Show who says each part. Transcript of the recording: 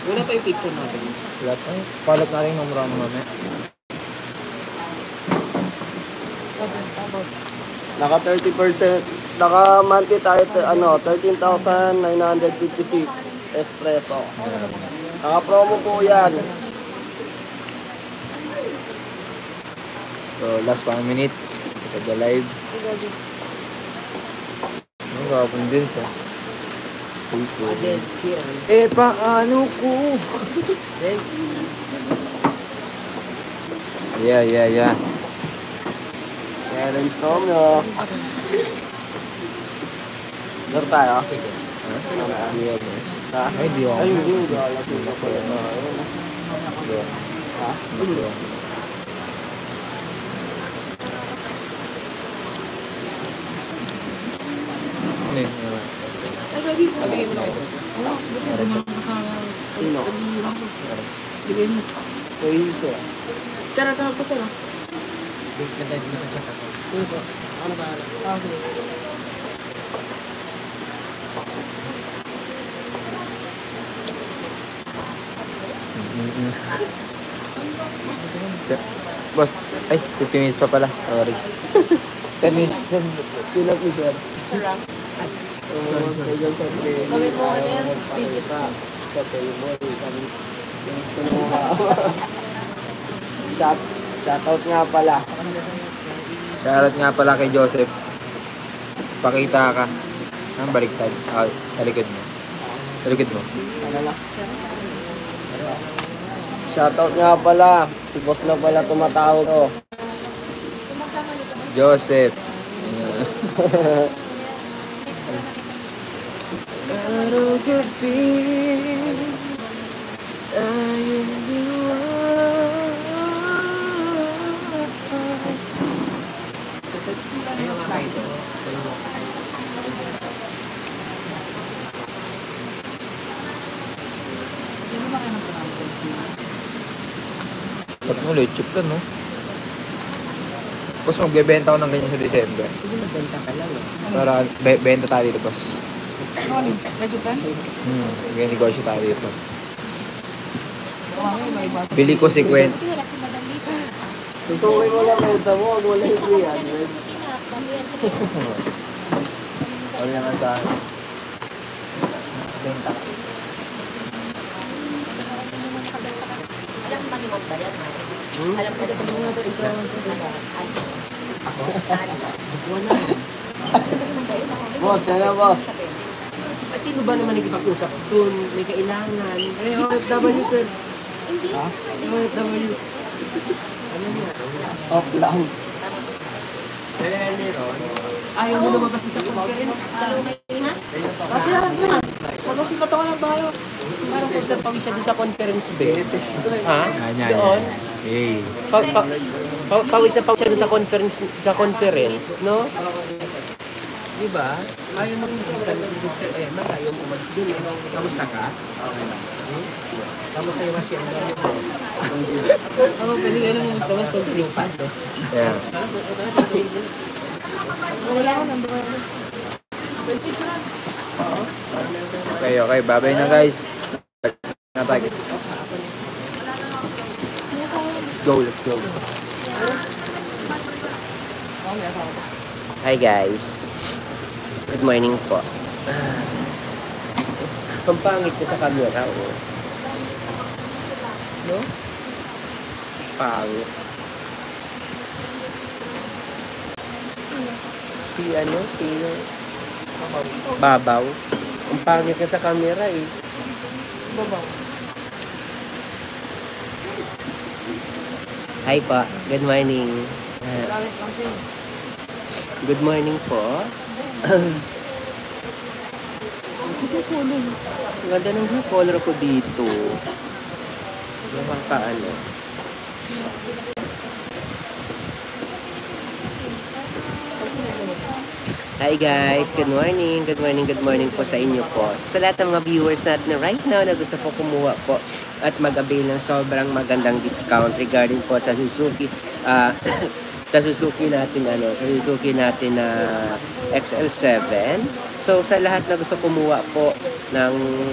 Speaker 1: Wala pa yung picture natin.
Speaker 2: Wala pa. Palat natin ng mura mamaya.
Speaker 3: Naka 30%. Naka monthly tayo, 13,956 espresso. Naka promo po yan.
Speaker 2: So, last 1 minute. Ito the live. Ang gapon din sa. Paano ko? Yeah.
Speaker 3: Karen Storm nyo. Lord tayo?
Speaker 2: Ha?
Speaker 3: Ha?
Speaker 2: Ay, di ako.
Speaker 3: Ay, hindi. Alasing ako yan. Ha?
Speaker 2: Ano yun?
Speaker 1: Pabigay mo na ito.
Speaker 3: Sino?
Speaker 1: Bigay mo.
Speaker 3: Kay Hise.
Speaker 1: Sir, tawag ko sir. Sige po. Ano ba? Sige.
Speaker 2: Boss, ay, 50 minutes pa pala. Sorry. 10 minutes.
Speaker 3: Sino ni sir?
Speaker 1: Sir,
Speaker 3: Sorry.
Speaker 1: kami po ano yan, 6 digits please.
Speaker 3: Shoutout nga pala.
Speaker 2: Shoutout nga pala kay Joseph. Pakita ka. Ang baliktad. Sa likod mo. Sa likod mo.
Speaker 3: Ano na? Shoutout nga pala. Si boss na pala tumatawag ko.
Speaker 2: Joseph. Araw gabi ayong Ba't mo chip ka, no? Boss, magbebenta ako ng ganyan sa December.
Speaker 1: Sige, magbenta ka lang.
Speaker 2: Para benta tayo dito, boss.
Speaker 1: Ano? Medyo ba?
Speaker 2: May negosyo tayo dito. Bili ko 50.
Speaker 3: Tutukoy mo lang benta mo. Huwag mo lang yung 300.
Speaker 2: Wala naman sa akin. Benta.
Speaker 4: Alam ba ni Ma'am Bayan? Alam ba ni Ma'am
Speaker 3: Boss, yan na boss.
Speaker 1: Sino ba naman nagpag-usap dun? May kailangan. Eh, OFW sir.
Speaker 4: Hindi.
Speaker 3: Ha?
Speaker 1: OFW. Ano niya?
Speaker 3: Off lang.
Speaker 1: Ayaw mo lumabas sa conference.
Speaker 4: Dalawang mahina?
Speaker 1: Kasi magkasikat ako lang tayo. Parang kung saan pawisa dun sa conference bed. Ha? Doon?
Speaker 2: Hey.
Speaker 1: Pawisa dun sa conference, no? Diba? Ayaw mo rin sabi si Sir Emma, ayaw mo umalis dun. Kamusta ka? Okay lang. Kamusta yung hacienda mo? Ako, pwede ka nang magtawas pag limpad, no?
Speaker 2: Yeah. Okay. Bye-bye na, guys. Let's go.
Speaker 1: Hi guys. Good morning po. Ang pangit ko sa camera, oh. No? Pangit. Si Babaw. Ang pangit ka sa camera, eh. Babaw. Hi po. Good morning. Good morning po. Ang ganda ng blue color ko dito. Nakakaano. Hi guys, good morning po sa inyo po. So, sa lahat ng mga viewers natin right now na gusto po kumuha po at mag-avail ng sobrang magandang discount regarding po sa Suzuki sa Suzuki natin na XL7. So sa lahat na gusto kumuha po ng